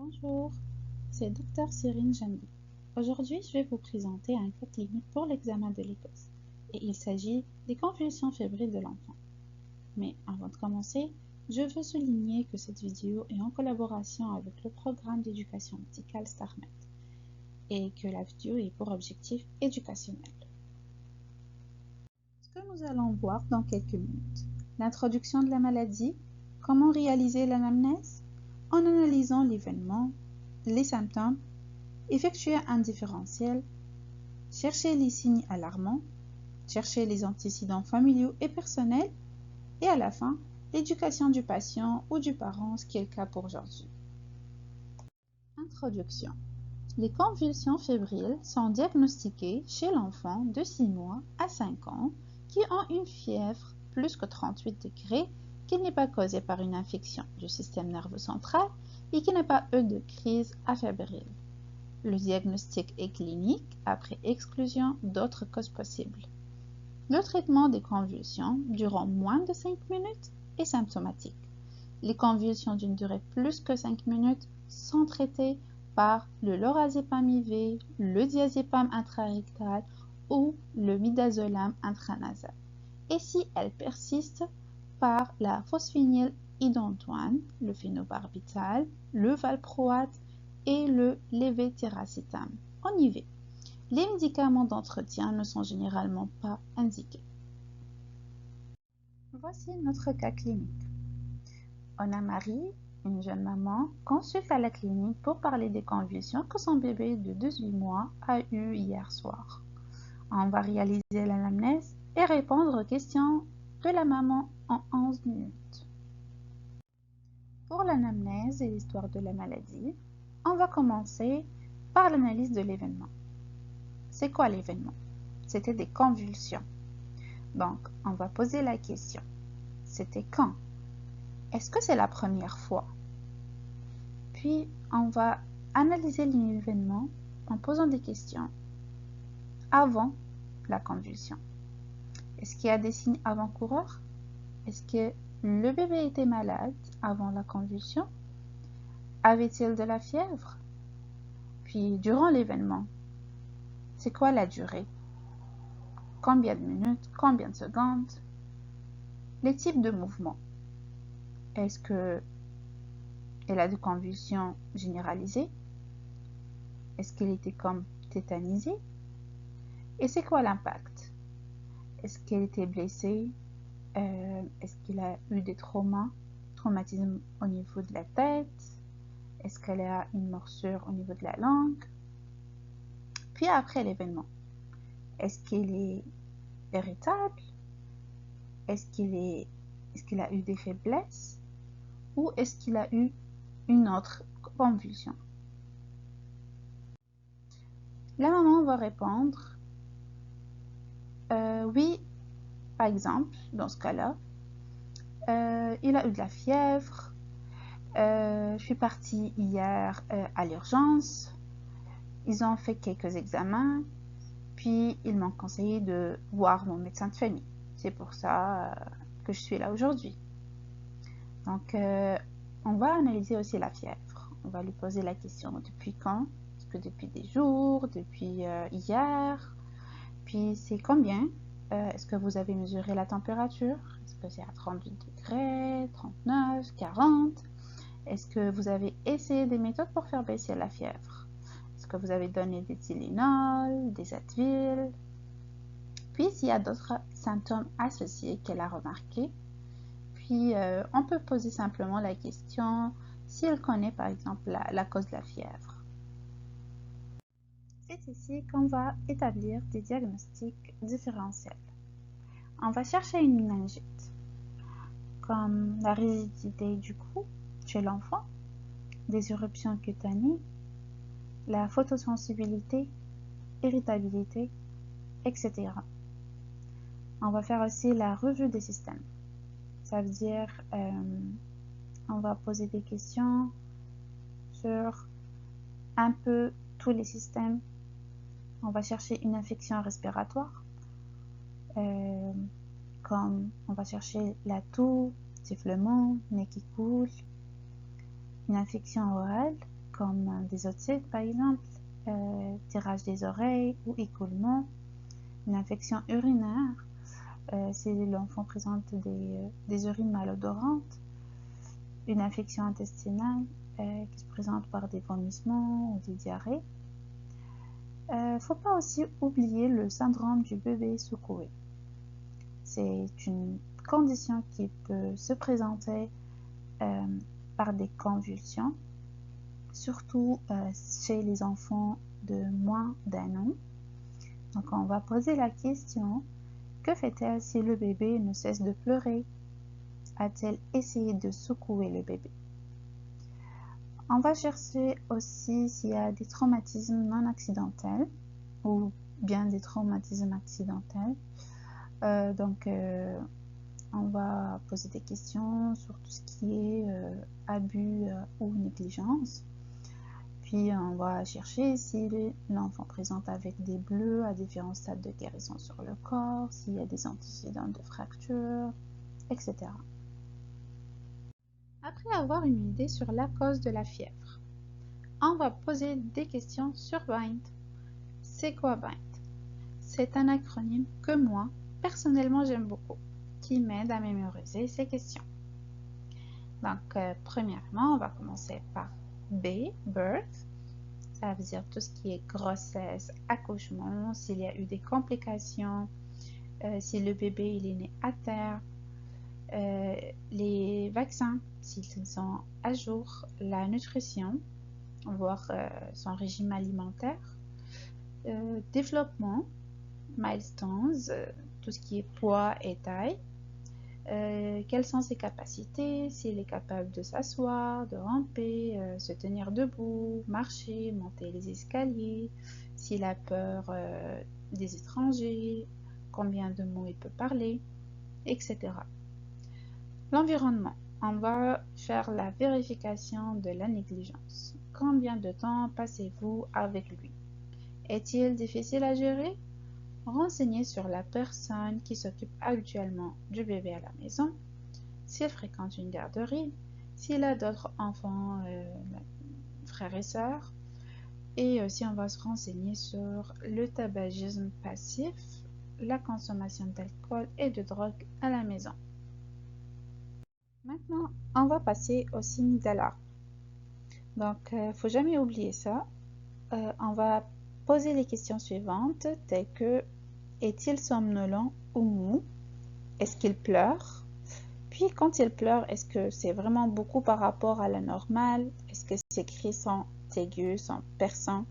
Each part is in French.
Bonjour, c'est Dr Cyrine Jambi. Aujourd'hui, je vais vous présenter un cas clinique pour l'examen de l'Écosse et il s'agit des convulsions fébriles de l'enfant. Mais avant de commencer, je veux souligner que cette vidéo est en collaboration avec le programme d'éducation médicale StarMed et que la vidéo est pour objectif éducationnel. Ce que nous allons voir dans quelques minutes: l'introduction de la maladie, comment réaliser l'anamnèse, en analysant l'événement, les symptômes, effectuer un différentiel, chercher les signes alarmants, chercher les antécédents familiaux et personnels, et à la fin, l'éducation du patient ou du parent, ce qui est le cas pour aujourd'hui. Introduction. Les convulsions fébriles sont diagnostiquées chez l'enfant de 6 mois à 5 ans qui ont une fièvre plus que 38 degrés, qui n'est pas causée par une infection du système nerveux central et qui n'a pas eu de crise afébrile. Le diagnostic est clinique après exclusion d'autres causes possibles. Le traitement des convulsions durant moins de 5 minutes est symptomatique. Les convulsions d'une durée plus que 5 minutes sont traitées par le lorazépam IV, le diazépam intrarectal ou le midazolam intranasal. Et si elles persistent, par la phosphénylhydantoine, le phénobarbital, le valproate et le levetiracetam en IV. Les médicaments d'entretien ne sont généralement pas indiqués. Voici notre cas clinique. On a Marie, une jeune maman, consulte à la clinique pour parler des convulsions que son bébé de 18 mois a eu hier soir. On va réaliser l'anamnèse et répondre aux questions de la maman en 11 minutes. Pour l'anamnèse et l'histoire de la maladie, on va commencer par l'analyse de l'événement. C'est quoi l'événement? C'était des convulsions. Donc, on va poser la question. C'était quand? Est-ce que c'est la première fois? Puis, on va analyser l'événement en posant des questions avant la convulsion. Est-ce qu'il y a des signes avant-coureurs? Est-ce que le bébé était malade avant la convulsion? Avait-il de la fièvre? Puis, durant l'événement, c'est quoi la durée? Combien de minutes? Combien de secondes? Les types de mouvements. Est-ce qu'elle a des convulsions généralisées? Est-ce qu'elle était comme tétanisée? Et c'est quoi l'impact? Est-ce qu'elle était blessée? Est-ce qu'elle a eu des traumatismes au niveau de la tête? Est-ce qu'elle a une morsure au niveau de la langue? Puis après l'événement, est-ce qu'elle est irritable? Est-ce qu'il a eu des faiblesses? Ou est-ce qu'il a eu une autre convulsion? La maman va répondre oui, par exemple, dans ce cas-là, il a eu de la fièvre, je suis partie hier à l'urgence, ils ont fait quelques examens, puis ils m'ont conseillé de voir mon médecin de famille. C'est pour ça que je suis là aujourd'hui. Donc, on va analyser aussi la fièvre. On va lui poser la question depuis quand? Est-ce que depuis des jours? Depuis hier? Puis c'est combien? Est-ce que vous avez mesuré la température? Est-ce que c'est à 38 degrés, 39, 40? Est-ce que vous avez essayé des méthodes pour faire baisser la fièvre? Est-ce que vous avez donné des Tylenol, des Advil? Puis s'il y a d'autres symptômes associés qu'elle a remarqués, puis on peut poser simplement la question si elle connaît par exemple la cause de la fièvre. C'est ici qu'on va établir des diagnostics différentiels. On va chercher une méningite, comme la rigidité du cou chez l'enfant, des éruptions cutanées, la photosensibilité, irritabilité, etc. On va faire aussi la revue des systèmes. Ça veut dire, on va poser des questions sur un peu tous les systèmes. On va chercher une infection respiratoire, comme on va chercher la toux, sifflement, nez qui coule, une infection orale, comme des otites par exemple, tirage des oreilles ou écoulement, une infection urinaire, si l'enfant présente des urines malodorantes, une infection intestinale qui se présente par des vomissements ou des diarrhées. Faut pas aussi oublier le syndrome du bébé secoué. C'est une condition qui peut se présenter par des convulsions, surtout chez les enfants de moins d'1 an. Donc on va poser la question, que fait-elle si le bébé ne cesse de pleurer? A-t-elle essayé de secouer le bébé? On va chercher aussi s'il y a des traumatismes non accidentels ou bien des traumatismes accidentels. On va poser des questions sur tout ce qui est abus ou négligence. Puis on va chercher si l'enfant présente avec des bleus à différents stades de guérison sur le corps, s'il y a des antécédents de fractures, etc. Après avoir une idée sur la cause de la fièvre, on va poser des questions sur BIND. C'est quoi BIND? C'est un acronyme que moi, personnellement, j'aime beaucoup, qui m'aide à mémoriser ces questions. Donc, premièrement, on va commencer par B, birth. Ça veut dire tout ce qui est grossesse, accouchement, s'il y a eu des complications, si le bébé il est né à terre, les vaccins, s'ils sont à jour, la nutrition, voir son régime alimentaire, développement, milestones, tout ce qui est poids et taille, quelles sont ses capacités, s'il est capable de s'asseoir, de ramper, se tenir debout, marcher, monter les escaliers, s'il a peur des étrangers, combien de mots il peut parler, etc. L'environnement. On va faire la vérification de la négligence. Combien de temps passez-vous avec lui? Est-il difficile à gérer? Renseignez sur la personne qui s'occupe habituellement du bébé à la maison, s'il fréquente une garderie, s'il a d'autres enfants, frères et sœurs. Et aussi, on va se renseigner sur le tabagisme passif, la consommation d'alcool et de drogue à la maison. Maintenant, on va passer au signe d'alarme. Donc, faut jamais oublier ça. On va poser les questions suivantes, telles que: est-il somnolent ou mou? Est-ce qu'il pleure? Puis quand il pleure, est-ce que c'est vraiment beaucoup par rapport à la normale? Est-ce que ses cris sont aigus, sont perçants?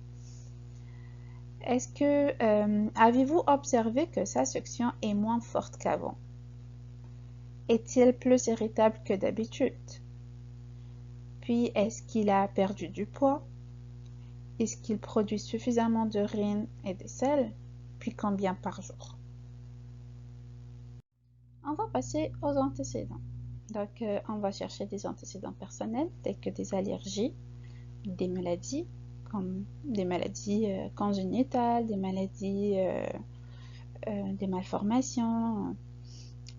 Est-ce que avez-vous observé que sa succion est moins forte qu'avant? Est-il plus irritable que d'habitude? Puis est-ce qu'il a perdu du poids? Est-ce qu'il produit suffisamment d'urine et de sel? Puis combien par jour? On va passer aux antécédents. Donc, on va chercher des antécédents personnels tels que des allergies, des maladies, comme des maladies congénitales, des maladies, des malformations.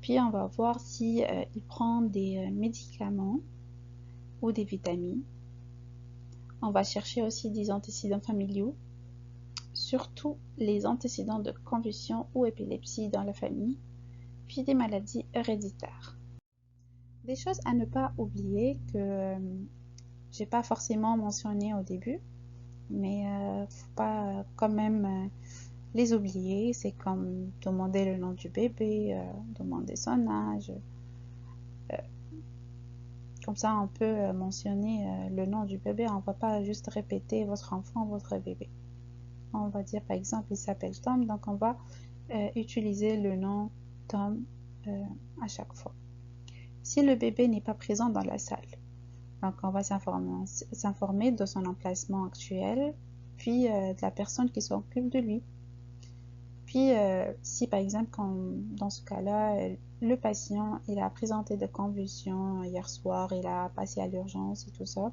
Puis, on va voir si il prend des médicaments ou des vitamines. On va chercher aussi des antécédents familiaux, surtout les antécédents de convulsion ou épilepsie dans la famille, puis des maladies héréditaires. Des choses à ne pas oublier que j'ai pas forcément mentionné au début, mais faut pas quand même les oublier. C'est comme demander le nom du bébé, demander son âge. Comme ça, on peut mentionner le nom du bébé. On va pas juste répéter votre enfant, votre bébé. On va dire par exemple, il s'appelle Tom, donc on va utiliser le nom Tom à chaque fois. Si le bébé n'est pas présent dans la salle, donc on va s'informer de son emplacement actuel, puis de la personne qui s'occupe de lui. Puis si par exemple, dans ce cas-là, le patient il a présenté des convulsions hier soir, il a passé à l'urgence et tout ça,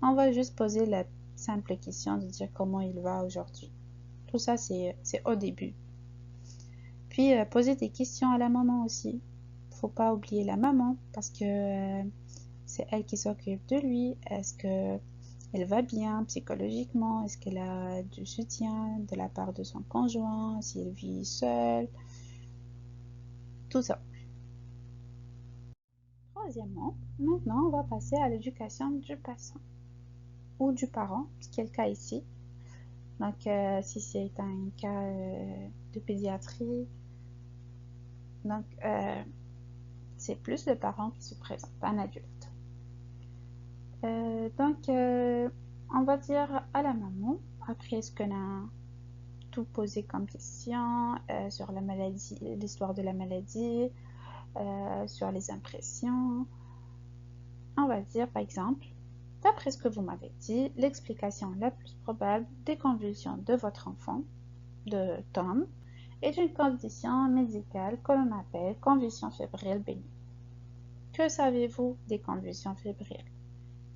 on va juste poser la simple question de dire comment il va aujourd'hui. Tout ça, c'est au début. Puis poser des questions à la maman aussi. Faut pas oublier la maman parce que c'est elle qui s'occupe de lui. Est-ce que elle va bien psychologiquement, est-ce qu'elle a du soutien de la part de son conjoint, si elle vit seule, tout ça. Troisièmement, maintenant on va passer à l'éducation du patient ou du parent, ce qui est le cas ici. Donc si c'est un cas de pédiatrie, donc c'est plus le parent qui se présente, un adulte. On va dire à la maman, après ce qu'on a tout posé comme question sur la maladie, l'histoire de la maladie, sur les impressions, on va dire par exemple, d'après ce que vous m'avez dit, l'explication la plus probable des convulsions de votre enfant, de Tom, est une condition médicale que l'on appelle convulsion fébrile bénigne. Que savez-vous des convulsions fébriles?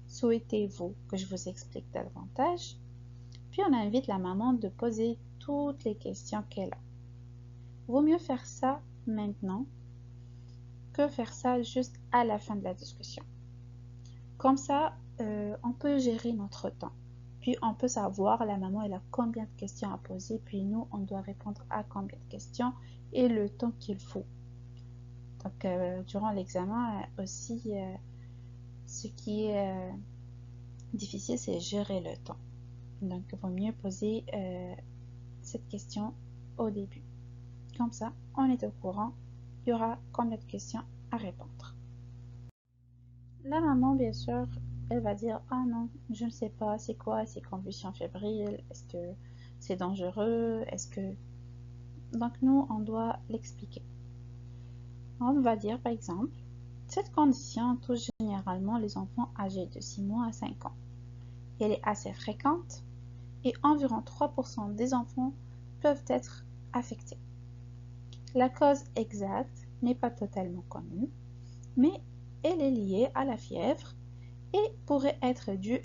Souhaitez-vous que je vous explique davantage? Puis on invite la maman de poser toutes les questions qu'elle a. Vaut mieux faire ça maintenant que faire ça juste à la fin de la discussion. Comme ça, on peut gérer notre temps. Puis on peut savoir la maman elle a combien de questions à poser, puis nous on doit répondre à combien de questions et le temps qu'il faut. Donc durant l'examen aussi, ce qui est difficile c'est gérer le temps. Donc il vaut mieux poser cette question au début. Comme ça, on est au courant, il y aura combien de questions à répondre. La maman, bien sûr, elle va dire « Ah non, je ne sais pas, c'est quoi ces convulsions fébriles? Est-ce que c'est dangereux? Est-ce que… » Donc nous, on doit l'expliquer. On va dire par exemple, cette condition touche généralement les enfants âgés de 6 mois à 5 ans. Elle est assez fréquente et environ 3% des enfants peuvent être affectés. La cause exacte n'est pas totalement connue, mais elle est liée à la fièvre et pourrait être due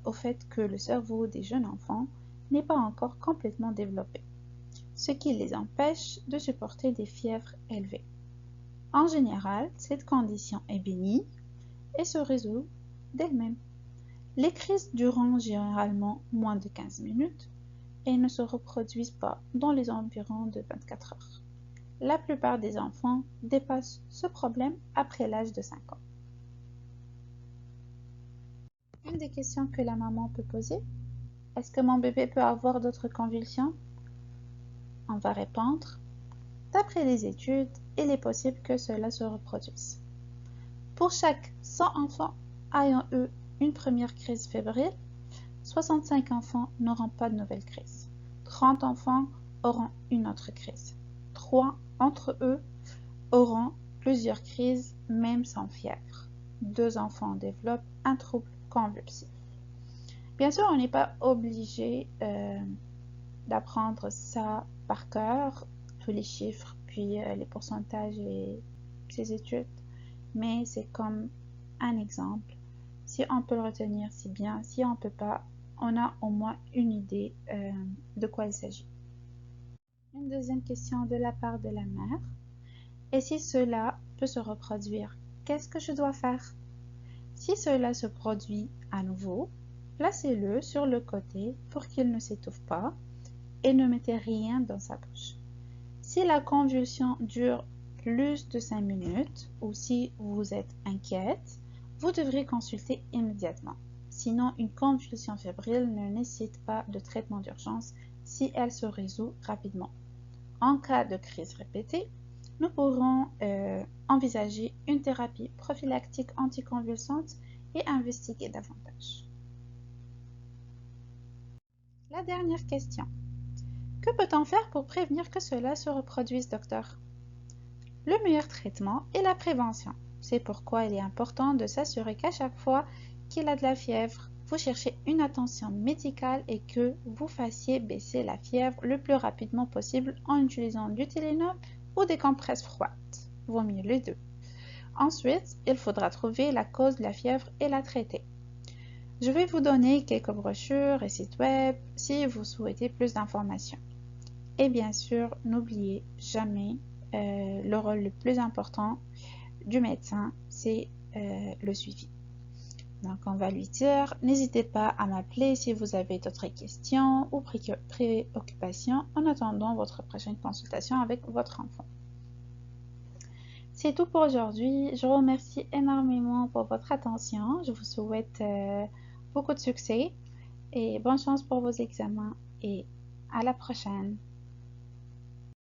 au fait que le cerveau des jeunes enfants n'est pas encore complètement développé, ce qui les empêche de supporter des fièvres élevées. En général, cette condition est bénigne et se résout d'elle-même. Les crises durent généralement moins de 15 minutes et ne se reproduisent pas dans les environs de 24 heures. La plupart des enfants dépassent ce problème après l'âge de 5 ans. Une des questions que la maman peut poser, est-ce que mon bébé peut avoir d'autres convulsions? On va répondre, d'après les études, il est possible que cela se reproduise. Pour chaque 100 enfants ayant eu une première crise fébrile, 65 enfants n'auront pas de nouvelle crise. 30 enfants auront une autre crise. 3 entre eux auront plusieurs crises, même sans fièvre. 2 enfants développent un trouble convulsif. Bien sûr, on n'est pas obligé d'apprendre ça par cœur, tous les chiffres, puis les pourcentages et ces études, mais c'est comme un exemple. Si on peut le retenir, c'est bien. Si on ne peut pas, on a au moins une idée de quoi il s'agit. Une deuxième question de la part de la mère. Et si cela peut se reproduire, qu'est-ce que je dois faire? Si cela se produit à nouveau, placez-le sur le côté pour qu'il ne s'étouffe pas et ne mettez rien dans sa bouche. Si la convulsion dure plus de 5 minutes ou si vous êtes inquiète, vous devrez consulter immédiatement. Sinon, une convulsion fébrile ne nécessite pas de traitement d'urgence si elle se résout rapidement. En cas de crise répétée, nous pourrons envisager une thérapie prophylactique anticonvulsante et investiguer davantage. La dernière question. Que peut-on faire pour prévenir que cela se reproduise, docteur? Le meilleur traitement est la prévention. C'est pourquoi il est important de s'assurer qu'à chaque fois qu'il a de la fièvre, vous cherchez une attention médicale et que vous fassiez baisser la fièvre le plus rapidement possible en utilisant du Tylenol ou des compresses froides. Vaut mieux les deux. Ensuite, il faudra trouver la cause de la fièvre et la traiter. Je vais vous donner quelques brochures et sites web si vous souhaitez plus d'informations. Et bien sûr, n'oubliez jamais le rôle le plus important du médecin, c'est le suivi. Donc, on va lui dire, n'hésitez pas à m'appeler si vous avez d'autres questions ou préoccupations en attendant votre prochaine consultation avec votre enfant. C'est tout pour aujourd'hui. Je vous remercie énormément pour votre attention. Je vous souhaite beaucoup de succès et bonne chance pour vos examens et à la prochaine.